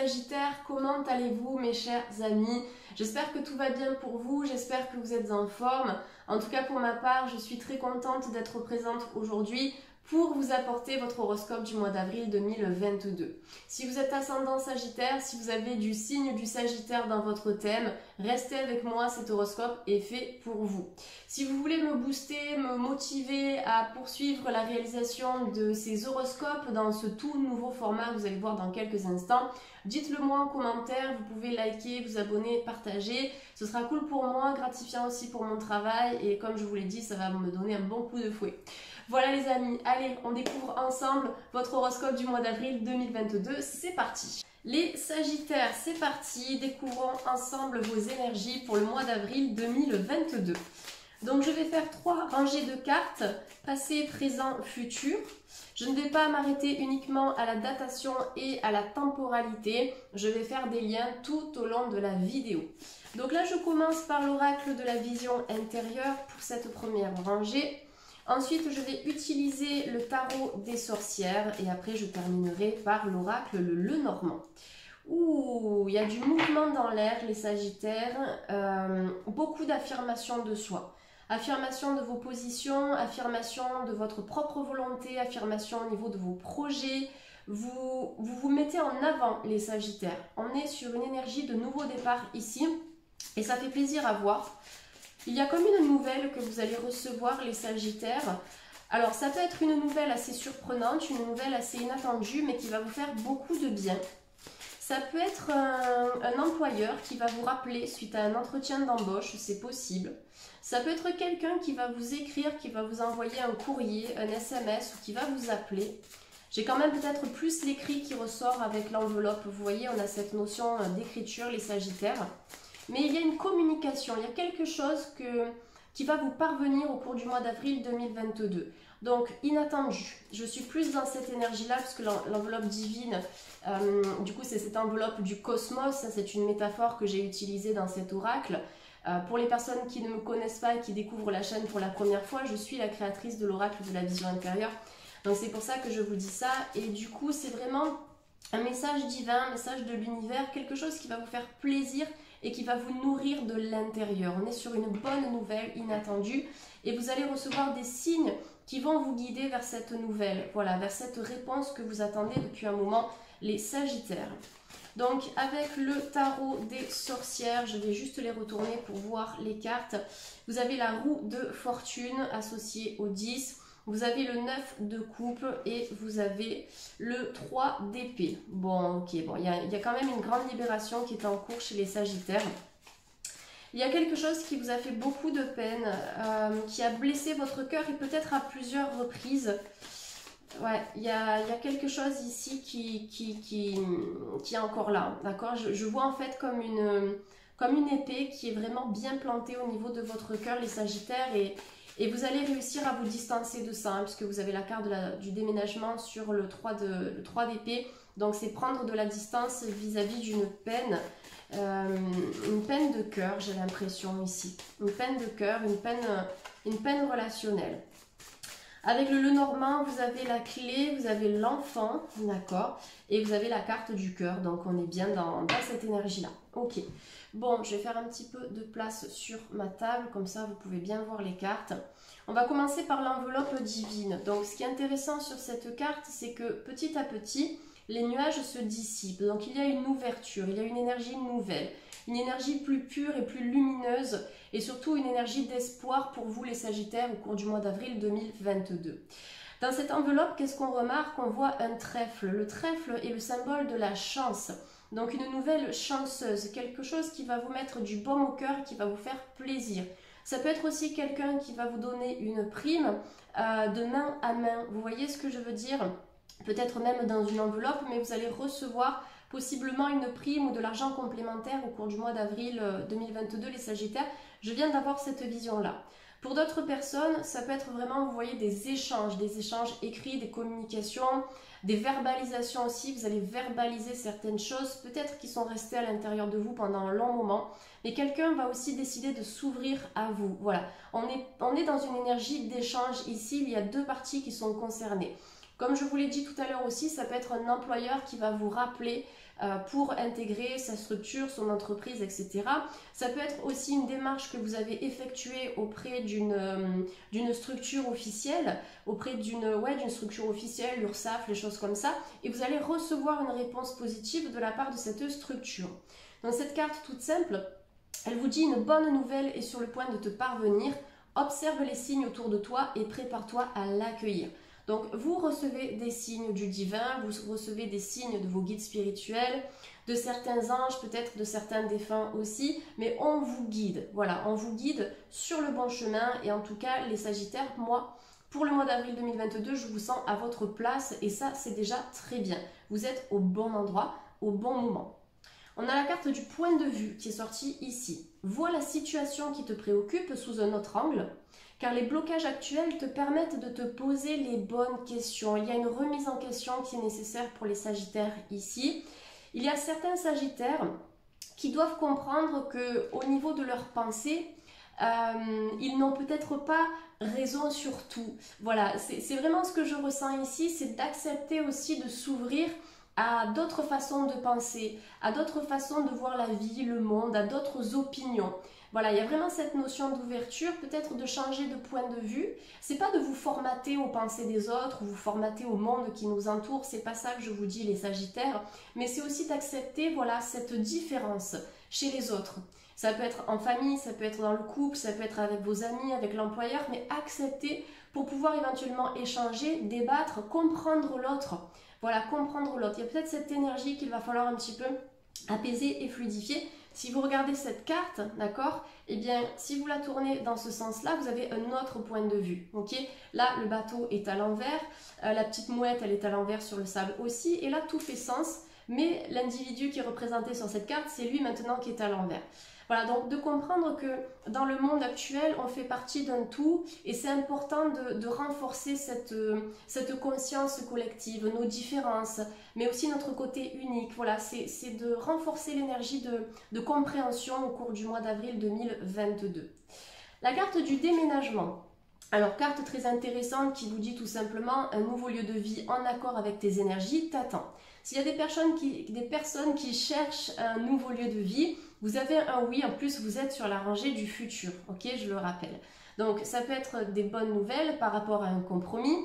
Sagittaire, comment allez-vous mes chers amis? J'espère que tout va bien pour vous, j'espère que vous êtes en forme. En tout cas pour ma part, je suis très contente d'être présente aujourd'hui pour vous apporter votre horoscope du mois d'avril 2022. Si vous êtes ascendant Sagittaire, si vous avez du signe du Sagittaire dans votre thème, restez avec moi, cet horoscope est fait pour vous. Si vous voulez me booster, me motiver à poursuivre la réalisation de ces horoscopes dans ce tout nouveau format que vous allez voir dans quelques instants, dites-le moi en commentaire, vous pouvez liker, vous abonner, partager. Ce sera cool pour moi, gratifiant aussi pour mon travail et comme je vous l'ai dit, ça va me donner un bon coup de fouet. Voilà les amis, allez, on découvre ensemble votre horoscope du mois d'avril 2022, c'est parti. Les Sagittaires, c'est parti, découvrons ensemble vos énergies pour le mois d'avril 2022. Donc je vais faire 3 rangées de cartes, passé, présent, futur. Je ne vais pas m'arrêter uniquement à la datation et à la temporalité, je vais faire des liens tout au long de la vidéo. Donc là je commence par l'oracle de la vision intérieure pour cette première rangée. Ensuite, je vais utiliser le tarot des sorcières et après, je terminerai par l'oracle le Lenormand. Ouh, il y a du mouvement dans l'air, les Sagittaires, beaucoup d'affirmations de soi. Affirmation de vos positions, affirmation de votre propre volonté, affirmation au niveau de vos projets. Vous mettez en avant, les Sagittaires. On est sur une énergie de nouveau départ ici et ça fait plaisir à voir. Il y a comme une nouvelle que vous allez recevoir les Sagittaires. Alors ça peut être une nouvelle assez surprenante, une nouvelle assez inattendue mais qui va vous faire beaucoup de bien. Ça peut être un employeur qui va vous rappeler suite à un entretien d'embauche, c'est possible. Ça peut être quelqu'un qui va vous écrire, qui va vous envoyer un courrier, un SMS ou qui va vous appeler. J'ai quand même peut-être plus l'écrit qui ressort avec l'enveloppe. Vous voyez, on a cette notion d'écriture, les Sagittaires. Mais il y a une communication, il y a quelque chose qui va vous parvenir au cours du mois d'avril 2022. Donc, inattendu. Je suis plus dans cette énergie-là, parce que l'enveloppe divine, du coup, c'est cette enveloppe du cosmos. Ça, c'est une métaphore que j'ai utilisée dans cet oracle. Pour les personnes qui ne me connaissent pas et qui découvrent la chaîne pour la première fois, je suis la créatrice de l'oracle de la vision intérieure. Donc, c'est pour ça que je vous dis ça. Et du coup, c'est vraiment un message divin, un message de l'univers, quelque chose qui va vous faire plaisir et qui va vous nourrir de l'intérieur. On est sur une bonne nouvelle inattendue et vous allez recevoir des signes qui vont vous guider vers cette nouvelle, voilà, vers cette réponse que vous attendez depuis un moment, les Sagittaires. Donc avec le tarot des sorcières, je vais juste les retourner pour voir les cartes. Vous avez la roue de fortune associée au 10. Vous avez le 9 de coupe et vous avez le 3 d'épée. Bon, ok, bon, il y a quand même une grande libération qui est en cours chez les Sagittaires. Il y a quelque chose qui vous a fait beaucoup de peine, qui a blessé votre cœur et peut-être à plusieurs reprises. Ouais, il y a quelque chose ici qui est encore là, d'accord? Je vois en fait comme une épée qui est vraiment bien plantée au niveau de votre cœur, les Sagittaires, et vous allez réussir à vous distancer de ça, hein, puisque vous avez la carte du déménagement sur le 3 d'épée. Donc c'est prendre de la distance vis-à-vis d'une peine, une peine de cœur, j'ai l'impression ici. Une peine de cœur, une peine relationnelle. Avec le Lenormand, vous avez la clé, vous avez l'enfant, d'accord? Et vous avez la carte du cœur, donc on est bien dans cette énergie-là. Ok. Bon, je vais faire un petit peu de place sur ma table, comme ça vous pouvez bien voir les cartes. On va commencer par l'enveloppe divine. Donc ce qui est intéressant sur cette carte, c'est que petit à petit, les nuages se dissipent. Donc il y a une ouverture, il y a une énergie nouvelle, une énergie plus pure et plus lumineuse et surtout une énergie d'espoir pour vous les Sagittaires au cours du mois d'avril 2022. Dans cette enveloppe, qu'est-ce qu'on remarque? On voit un trèfle. Le trèfle est le symbole de la chance. Donc une nouvelle chanceuse, quelque chose qui va vous mettre du baume au cœur et qui va vous faire plaisir. Ça peut être aussi quelqu'un qui va vous donner une prime de main à main. Vous voyez ce que je veux dire? Peut-être même dans une enveloppe, mais vous allez recevoir possiblement une prime ou de l'argent complémentaire au cours du mois d'avril 2022, les Sagittaires. Je viens d'avoir cette vision-là. Pour d'autres personnes, ça peut être vraiment, vous voyez, des échanges écrits, des communications, des verbalisations aussi. Vous allez verbaliser certaines choses, peut-être qui sont restées à l'intérieur de vous pendant un long moment. Mais quelqu'un va aussi décider de s'ouvrir à vous. Voilà, on est dans une énergie d'échange ici. Il y a deux parties qui sont concernées. Comme je vous l'ai dit tout à l'heure aussi, ça peut être un employeur qui va vous rappeler pour intégrer sa structure, son entreprise, etc. Ça peut être aussi une démarche que vous avez effectuée auprès d'une structure officielle, auprès d'une structure officielle, l'URSSAF, les choses comme ça, et vous allez recevoir une réponse positive de la part de cette structure. Dans cette carte toute simple, elle vous dit une bonne nouvelle est sur le point de te parvenir, observe les signes autour de toi et prépare-toi à l'accueillir. Donc vous recevez des signes du divin, vous recevez des signes de vos guides spirituels, de certains anges, peut-être de certains défunts aussi, mais on vous guide, voilà, on vous guide sur le bon chemin. Et en tout cas les Sagittaires, moi, pour le mois d'avril 2022, je vous sens à votre place et ça c'est déjà très bien. Vous êtes au bon endroit, au bon moment. On a la carte du point de vue qui est sortie ici. Vois la situation qui te préoccupe sous un autre angle, car les blocages actuels te permettent de te poser les bonnes questions. Il y a une remise en question qui est nécessaire pour les Sagittaires ici. Il y a certains Sagittaires qui doivent comprendre qu'au niveau de leur pensée, ils n'ont peut-être pas raison sur tout. Voilà, c'est vraiment ce que je ressens ici, c'est d'accepter aussi de s'ouvrir à d'autres façons de penser, à d'autres façons de voir la vie, le monde, à d'autres opinions. Voilà, il y a vraiment cette notion d'ouverture, peut-être de changer de point de vue. C'est pas de vous formater aux pensées des autres, vous formater au monde qui nous entoure, c'est pas ça que je vous dis les Sagittaires, mais c'est aussi d'accepter, voilà, cette différence chez les autres. Ça peut être en famille, ça peut être dans le couple, ça peut être avec vos amis, avec l'employeur, mais accepter pour pouvoir éventuellement échanger, débattre, comprendre l'autre. Voilà, comprendre l'autre. Il y a peut-être cette énergie qu'il va falloir un petit peu apaiser et fluidifier. Si vous regardez cette carte, d'accord, eh bien, si vous la tournez dans ce sens-là, vous avez un autre point de vue, ok. Là, le bateau est à l'envers, la petite mouette, elle est à l'envers sur le sable aussi, et là, tout fait sens, mais l'individu qui est représenté sur cette carte, c'est lui maintenant qui est à l'envers. Voilà, donc de comprendre que dans le monde actuel, on fait partie d'un tout et c'est important de renforcer cette conscience collective, nos différences, mais aussi notre côté unique. Voilà, c'est de renforcer l'énergie de compréhension au cours du mois d'avril 2022. La carte du déménagement. Alors, carte très intéressante qui vous dit tout simplement un nouveau lieu de vie en accord avec tes énergies t'attend. S'il y a des personnes qui cherchent un nouveau lieu de vie, vous avez un oui, en plus vous êtes sur la rangée du futur, ok, je le rappelle. Donc ça peut être des bonnes nouvelles par rapport à un compromis,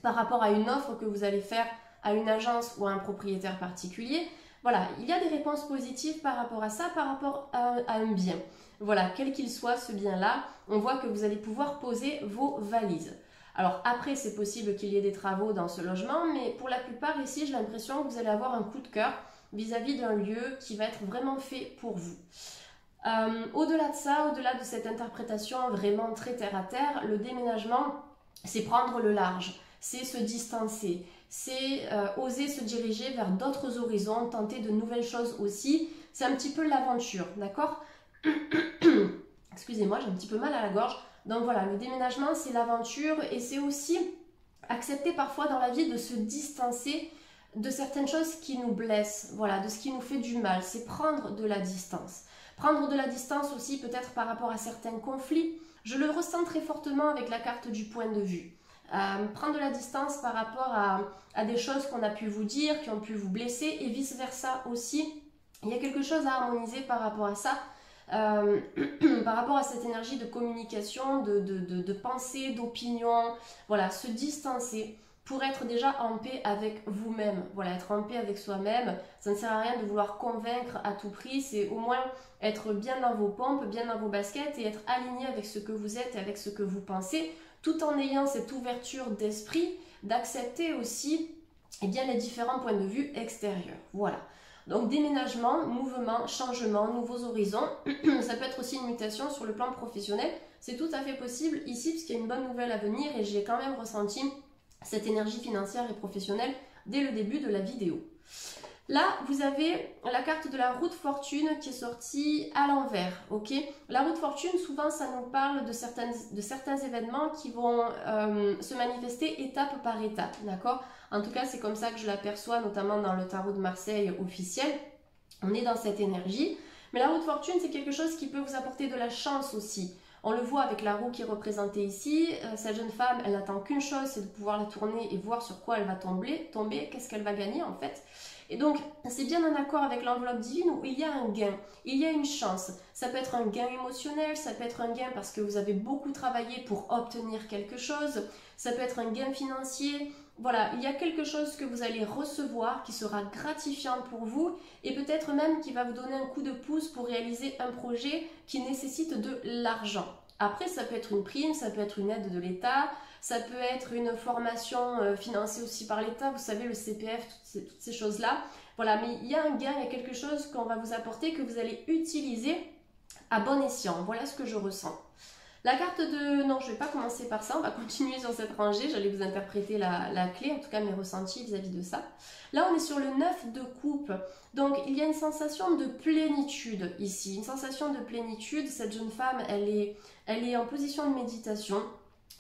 par rapport à une offre que vous allez faire à une agence ou à un propriétaire particulier. Voilà, il y a des réponses positives par rapport à ça, par rapport à un bien. Voilà, quel qu'il soit ce bien-là, on voit que vous allez pouvoir poser vos valises. Alors après, c'est possible qu'il y ait des travaux dans ce logement, mais pour la plupart ici, j'ai l'impression que vous allez avoir un coup de cœur vis-à-vis d'un lieu qui va être vraiment fait pour vous. Au-delà de ça, au-delà de cette interprétation vraiment très terre-à-terre, le déménagement, c'est prendre le large, c'est se distancer, c'est oser se diriger vers d'autres horizons, tenter de nouvelles choses aussi. C'est un petit peu l'aventure, d'accord? Excusez-moi, j'ai un petit peu mal à la gorge. Donc voilà, le déménagement, c'est l'aventure et c'est aussi accepter parfois dans la vie de se distancer de certaines choses qui nous blessent, voilà, de ce qui nous fait du mal. C'est prendre de la distance. Prendre de la distance aussi peut-être par rapport à certains conflits. Je le ressens très fortement avec la carte du point de vue. Prendre de la distance par rapport à des choses qu'on a pu vous dire, qui ont pu vous blesser et vice-versa aussi. Il y a quelque chose à harmoniser par rapport à ça. Par rapport à cette énergie de communication, de pensée, d'opinion, voilà, se distancer pour être déjà en paix avec vous-même, voilà, être en paix avec soi-même. Ça ne sert à rien de vouloir convaincre à tout prix, c'est au moins être bien dans vos pompes, bien dans vos baskets et être aligné avec ce que vous êtes et avec ce que vous pensez, tout en ayant cette ouverture d'esprit, d'accepter aussi eh bien, les différents points de vue extérieurs, voilà. Donc déménagement, mouvement, changement, nouveaux horizons, ça peut être aussi une mutation sur le plan professionnel, c'est tout à fait possible ici puisqu'il y a une bonne nouvelle à venir et j'ai quand même ressenti cette énergie financière et professionnelle dès le début de la vidéo. Là, vous avez la carte de la roue de fortune qui est sortie à l'envers, ok? La roue de fortune, souvent, ça nous parle de certains événements qui vont se manifester étape par étape, d'accord? En tout cas, c'est comme ça que je l'aperçois, notamment dans le tarot de Marseille officiel. On est dans cette énergie. Mais la roue de fortune, c'est quelque chose qui peut vous apporter de la chance aussi. On le voit avec la roue qui est représentée ici. Cette jeune femme, elle n'attend qu'une chose, c'est de pouvoir la tourner et voir sur quoi elle va tomber, qu'est-ce qu'elle va gagner en fait. Et donc, c'est bien en accord avec l'enveloppe divine où il y a un gain, il y a une chance. Ça peut être un gain émotionnel, ça peut être un gain parce que vous avez beaucoup travaillé pour obtenir quelque chose, ça peut être un gain financier. Voilà, il y a quelque chose que vous allez recevoir qui sera gratifiant pour vous et peut-être même qui va vous donner un coup de pouce pour réaliser un projet qui nécessite de l'argent. Après, ça peut être une prime, ça peut être une aide de l'État, ça peut être une formation financée aussi par l'État, vous savez, le CPF, toutes ces choses-là. Voilà, mais il y a un gain, il y a quelque chose qu'on va vous apporter que vous allez utiliser à bon escient. Voilà ce que je ressens. La carte de... Non, je ne vais pas commencer par ça, on va continuer sur cette rangée. J'allais vous interpréter la clé, en tout cas mes ressentis vis-à-vis de ça. Là, on est sur le 9 de coupe. Donc, il y a une sensation de plénitude ici. Une sensation de plénitude. Cette jeune femme, elle est en position de méditation,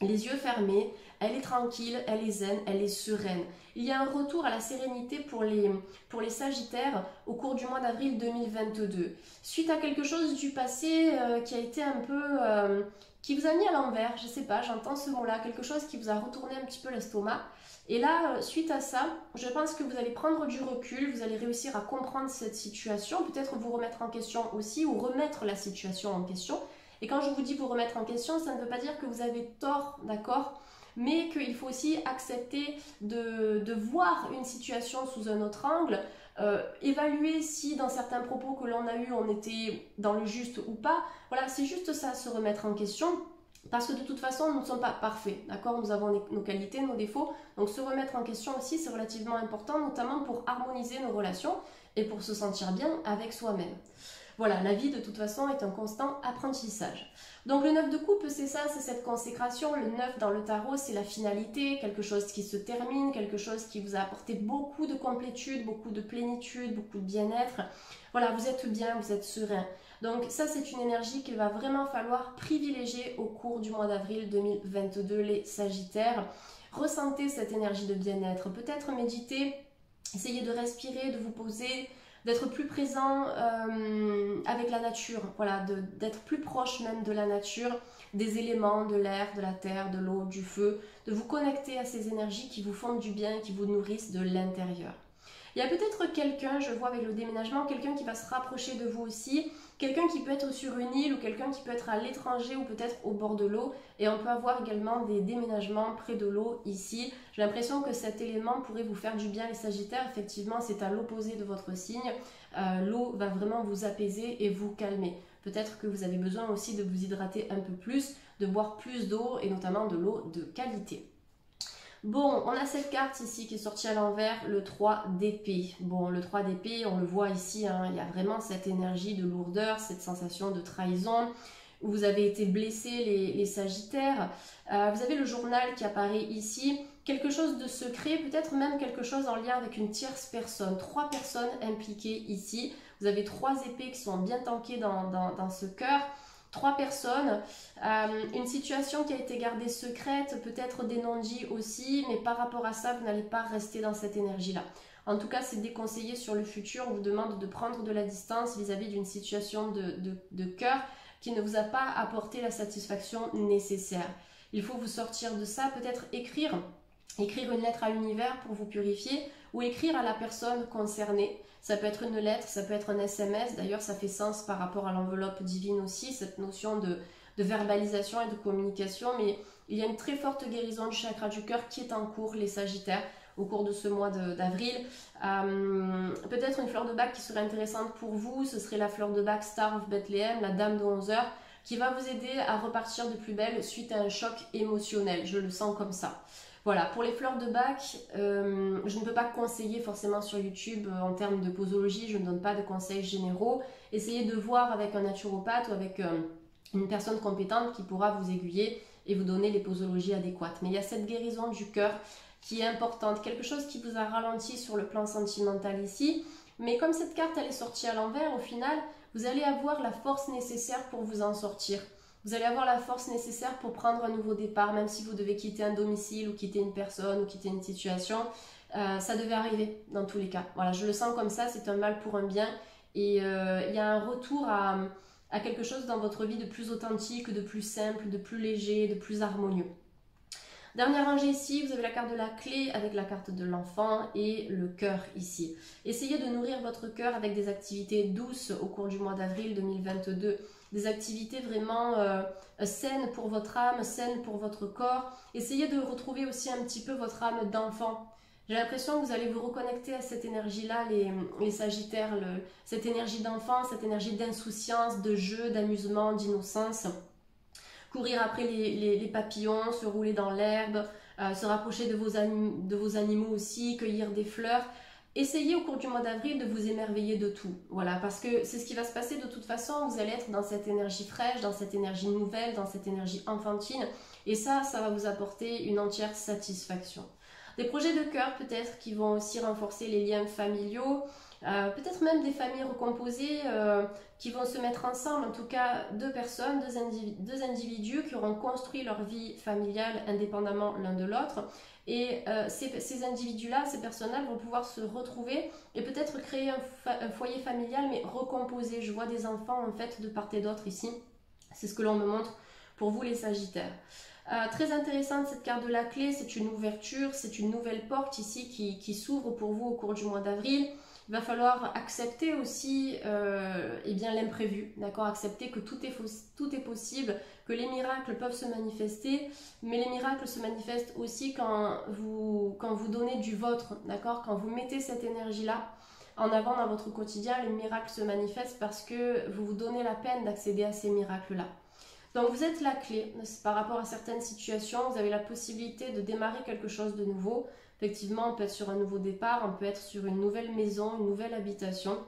les yeux fermés. Elle est tranquille, elle est zen, elle est sereine. Il y a un retour à la sérénité pour les Sagittaires au cours du mois d'avril 2022. Suite à quelque chose du passé qui a été un peu... qui vous a mis à l'envers, je sais pas, j'entends ce mot-là, quelque chose qui vous a retourné un petit peu l'estomac. Et là, suite à ça, je pense que vous allez prendre du recul, vous allez réussir à comprendre cette situation, peut-être vous remettre en question aussi ou remettre la situation en question. Et quand je vous dis vous remettre en question, ça ne veut pas dire que vous avez tort, d'accord ? Mais qu'il faut aussi accepter de voir une situation sous un autre angle, évaluer si dans certains propos que l'on a eus, on était dans le juste ou pas. Voilà, c'est juste ça, se remettre en question. Parce que de toute façon, nous ne sommes pas parfaits, d'accord? Nous avons nos qualités, nos défauts. Donc se remettre en question aussi, c'est relativement important, notamment pour harmoniser nos relations et pour se sentir bien avec soi-même. Voilà, la vie de toute façon est un constant apprentissage. Donc le 9 de coupe, c'est ça, c'est cette consécration. Le 9 dans le tarot, c'est la finalité, quelque chose qui se termine, quelque chose qui vous a apporté beaucoup de complétude, beaucoup de plénitude, beaucoup de bien-être. Voilà, vous êtes bien, vous êtes serein. Donc ça, c'est une énergie qu'il va vraiment falloir privilégier au cours du mois d'avril 2022, les Sagittaires. Ressentez cette énergie de bien-être, peut-être méditer, essayez de respirer, de vous poser, d'être plus présent avec la nature, voilà, d'être plus proche même de la nature, des éléments, de l'air, de la terre, de l'eau, du feu, de vous connecter à ces énergies qui vous font du bien, qui vous nourrissent de l'intérieur. Il y a peut-être quelqu'un, je vois avec le déménagement, quelqu'un qui va se rapprocher de vous aussi, quelqu'un qui peut être sur une île ou quelqu'un qui peut être à l'étranger ou peut-être au bord de l'eau. Et on peut avoir également des déménagements près de l'eau ici. J'ai l'impression que cet élément pourrait vous faire du bien les Sagittaires. Effectivement, c'est à l'opposé de votre signe. L'eau va vraiment vous apaiser et vous calmer. Peut-être que vous avez besoin aussi de vous hydrater un peu plus, de boire plus d'eau et notamment de l'eau de qualité. Bon, on a cette carte ici qui est sortie à l'envers, le 3 d'épée. Bon, le 3 d'épée, on le voit ici, hein, il y a vraiment cette énergie de lourdeur, cette sensation de trahison, où vous avez été blessés les Sagittaires. Vous avez le journal qui apparaît ici, quelque chose de secret, peut-être même quelque chose en lien avec une tierce personne. 3 personnes impliquées ici. Vous avez 3 épées qui sont bien tankées dans ce cœur. 3 personnes, une situation qui a été gardée secrète, peut-être des non-dits aussi, mais par rapport à ça, vous n'allez pas rester dans cette énergie-là. En tout cas, c'est déconseillé sur le futur. On vous demande de prendre de la distance vis-à-vis d'une situation de cœur qui ne vous a pas apporté la satisfaction nécessaire. Il faut vous sortir de ça, peut-être écrire une lettre à l'univers pour vous purifier ou écrire à la personne concernée. Ça peut être une lettre, ça peut être un SMS. D'ailleurs, ça fait sens par rapport à l'enveloppe divine aussi, cette notion de verbalisation et de communication. Mais il y a une très forte guérison du chakra du cœur qui est en cours, les Sagittaires, au cours de ce mois d'avril. Peut-être une fleur de bac qui serait intéressante pour vous, ce serait la fleur de bac Star of Bethlehem, la dame de 11 heures, qui va vous aider à repartir de plus belle suite à un choc émotionnel. Je le sens comme ça. Voilà, pour les fleurs de bac, je ne peux pas conseiller forcément sur YouTube en termes de posologie, je ne donne pas de conseils généraux. Essayez de voir avec un naturopathe ou avec une personne compétente qui pourra vous aiguiller et vous donner les posologies adéquates. Mais il y a cette guérison du cœur qui est importante, quelque chose qui vous a ralenti sur le plan sentimental ici. Mais comme cette carte elle est sortie à l'envers, au final, vous allez avoir la force nécessaire pour vous en sortir. Vous allez avoir la force nécessaire pour prendre un nouveau départ, même si vous devez quitter un domicile ou quitter une personne ou quitter une situation. Ça devait arriver dans tous les cas. Voilà, je le sens comme ça, c'est un mal pour un bien. Et il y a un retour à quelque chose dans votre vie de plus authentique, de plus simple, de plus léger, de plus harmonieux. Dernière rangée ici, vous avez la carte de la clé avec la carte de l'enfant et le cœur ici. Essayez de nourrir votre cœur avec des activités douces au cours du mois d'avril 2022. Des activités vraiment saines pour votre âme, saines pour votre corps. Essayez de retrouver aussi un petit peu votre âme d'enfant. J'ai l'impression que vous allez vous reconnecter à cette énergie-là, les Sagittaires, cette énergie d'enfant, cette énergie d'insouciance, de jeu, d'amusement, d'innocence. Courir après les papillons, se rouler dans l'herbe, se rapprocher de vos animaux aussi, cueillir des fleurs. Essayez au cours du mois d'avril de vous émerveiller de tout. Voilà, parce que c'est ce qui va se passer de toute façon. Vous allez être dans cette énergie fraîche, dans cette énergie nouvelle, dans cette énergie enfantine. Et ça va vous apporter une entière satisfaction. Des projets de cœur peut-être qui vont aussi renforcer les liens familiaux. Peut-être même des familles recomposées qui vont se mettre ensemble, en tout cas deux personnes, deux individus qui auront construit leur vie familiale indépendamment l'un de l'autre. Et ces individus-là, ces personnes-là vont pouvoir se retrouver et peut-être créer un foyer familial, mais recomposé. Je vois des enfants en fait de part et d'autre ici. C'est ce que l'on me montre pour vous les Sagittaires. Très intéressante cette carte de la clé, c'est une ouverture, c'est une nouvelle porte ici qui s'ouvre pour vous au cours du mois d'avril. Il va falloir accepter aussi l'imprévu, d'accord? Accepter que tout est possible, que les miracles peuvent se manifester, mais les miracles se manifestent aussi quand vous donnez du vôtre, d'accord? Quand vous mettez cette énergie-là en avant dans votre quotidien, les miracles se manifestent parce que vous vous donnez la peine d'accéder à ces miracles-là. Donc vous êtes la clé par rapport à certaines situations, vous avez la possibilité de démarrer quelque chose de nouveau. Effectivement, on peut être sur un nouveau départ, on peut être sur une nouvelle maison, une nouvelle habitation.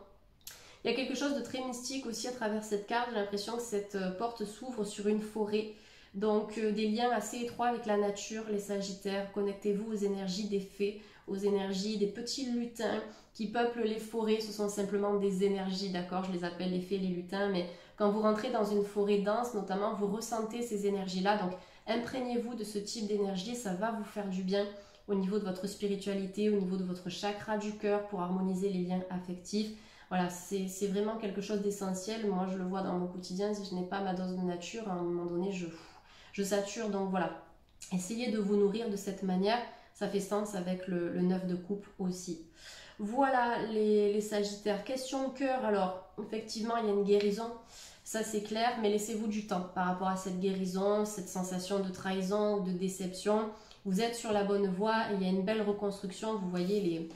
Il y a quelque chose de très mystique aussi à travers cette carte. J'ai l'impression que cette porte s'ouvre sur une forêt. Donc des liens assez étroits avec la nature, les Sagittaires. Connectez-vous aux énergies des fées, aux énergies des petits lutins qui peuplent les forêts. Ce sont simplement des énergies, d'accord? Je les appelle les fées, les lutins. Mais quand vous rentrez dans une forêt dense, notamment, vous ressentez ces énergies-là. Donc imprégnez-vous de ce type d'énergie, ça va vous faire du bien au niveau de votre spiritualité, au niveau de votre chakra du cœur pour harmoniser les liens affectifs. Voilà, c'est vraiment quelque chose d'essentiel. Moi, je le vois dans mon quotidien. Si je n'ai pas ma dose de nature, à un moment donné, je sature. Donc voilà, essayez de vous nourrir de cette manière. Ça fait sens avec le 9 de coupe aussi. Voilà les Sagittaires. Question cœur. Alors, effectivement, il y a une guérison. Ça, c'est clair. Mais laissez-vous du temps par rapport à cette guérison, cette sensation de trahison ou de déception. Vous êtes sur la bonne voie et il y a une belle reconstruction. Vous voyez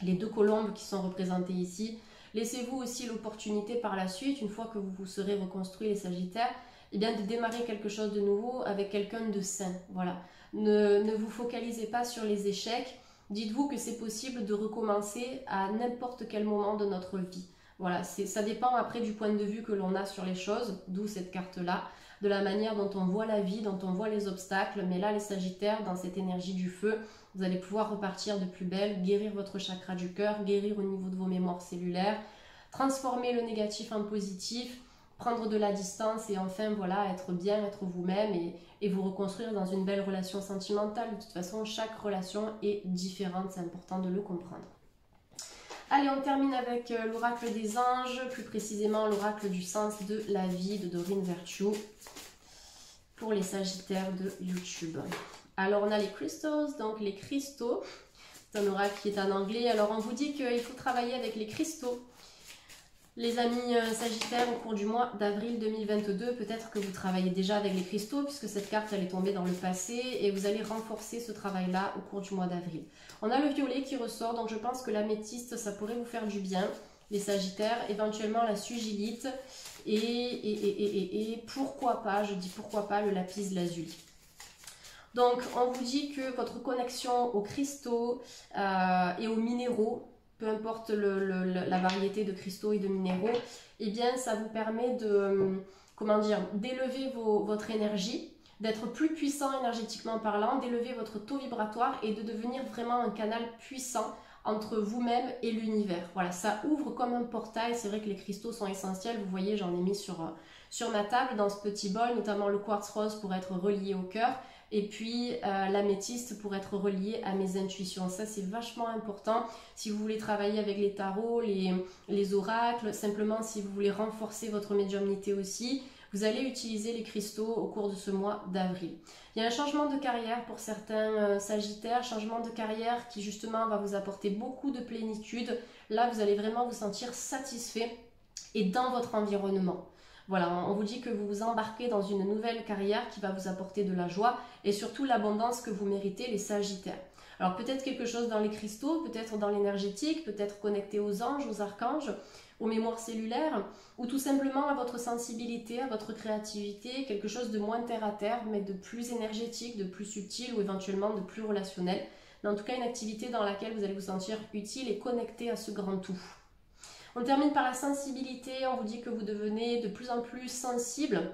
les deux colombes qui sont représentées ici. Laissez-vous aussi l'opportunité par la suite, une fois que vous vous serez reconstruit les Sagittaires, de démarrer quelque chose de nouveau avec quelqu'un de sain. Voilà. Ne vous focalisez pas sur les échecs. Dites-vous que c'est possible de recommencer à n'importe quel moment de notre vie. Voilà, ça dépend après du point de vue que l'on a sur les choses, d'où cette carte-là, de la manière dont on voit la vie, dont on voit les obstacles. Mais là, les Sagittaires, dans cette énergie du feu, vous allez pouvoir repartir de plus belle, guérir votre chakra du cœur, guérir au niveau de vos mémoires cellulaires, transformer le négatif en positif, prendre de la distance et enfin, voilà, être bien, être vous-même et vous reconstruire dans une belle relation sentimentale. De toute façon, chaque relation est différente, c'est important de le comprendre. Allez, on termine avec l'oracle des anges, plus précisément l'oracle du sens de la vie de Doreen Virtue pour les Sagittaires de YouTube. Alors, on a les crystals, donc les cristaux. C'est un oracle qui est en anglais. Alors, on vous dit qu'il faut travailler avec les cristaux. Les amis Sagittaires, au cours du mois d'avril 2022, peut-être que vous travaillez déjà avec les cristaux puisque cette carte elle est tombée dans le passé et vous allez renforcer ce travail-là au cours du mois d'avril. On a le violet qui ressort, donc je pense que l'améthyste, ça pourrait vous faire du bien, les Sagittaires, éventuellement la sugilite et pourquoi pas, je dis pourquoi pas, le lapis lazuli. Donc, on vous dit que votre connexion aux cristaux et aux minéraux, peu importe la variété de cristaux et de minéraux, eh bien ça vous permet de, d'élever votre énergie, d'être plus puissant énergétiquement parlant, d'élever votre taux vibratoire et de devenir vraiment un canal puissant entre vous-même et l'univers. Voilà, ça ouvre comme un portail. C'est vrai que les cristaux sont essentiels. Vous voyez, j'en ai mis sur ma table dans ce petit bol, notamment le quartz rose pour être relié au cœur. Et puis l'améthyste pour être relié à mes intuitions. Ça, c'est vachement important. Si vous voulez travailler avec les tarots, les oracles, simplement si vous voulez renforcer votre médiumnité aussi, vous allez utiliser les cristaux au cours de ce mois d'avril. Il y a un changement de carrière pour certains Sagittaires, changement de carrière qui justement va vous apporter beaucoup de plénitude. Là, vous allez vraiment vous sentir satisfait et dans votre environnement. Voilà, on vous dit que vous vous embarquez dans une nouvelle carrière qui va vous apporter de la joie et surtout l'abondance que vous méritez, les Sagittaires. Alors peut-être quelque chose dans les cristaux, peut-être dans l'énergétique, peut-être connecté aux anges, aux archanges, aux mémoires cellulaires, ou tout simplement à votre sensibilité, à votre créativité, quelque chose de moins terre à terre, mais de plus énergétique, de plus subtil ou éventuellement de plus relationnel. Mais en tout cas, une activité dans laquelle vous allez vous sentir utile et connecté à ce grand tout. On termine par la sensibilité, on vous dit que vous devenez de plus en plus sensible.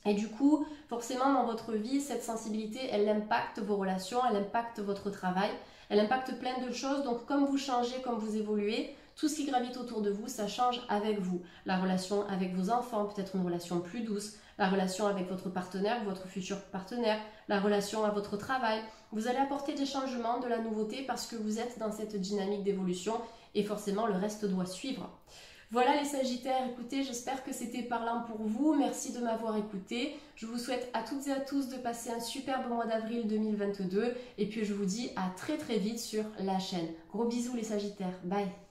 Et du coup, forcément, dans votre vie, cette sensibilité, elle impacte vos relations, elle impacte votre travail, elle impacte plein de choses. Donc, comme vous changez, comme vous évoluez, tout ce qui gravite autour de vous, ça change avec vous. La relation avec vos enfants, peut-être une relation plus douce, la relation avec votre partenaire ou votre futur partenaire, la relation à votre travail. Vous allez apporter des changements, de la nouveauté parce que vous êtes dans cette dynamique d'évolution et forcément, le reste doit suivre. Voilà les Sagittaires, écoutez, j'espère que c'était parlant pour vous. Merci de m'avoir écouté. Je vous souhaite à toutes et à tous de passer un superbe mois d'avril 2022. Et puis je vous dis à très vite sur la chaîne. Gros bisous les Sagittaires, bye.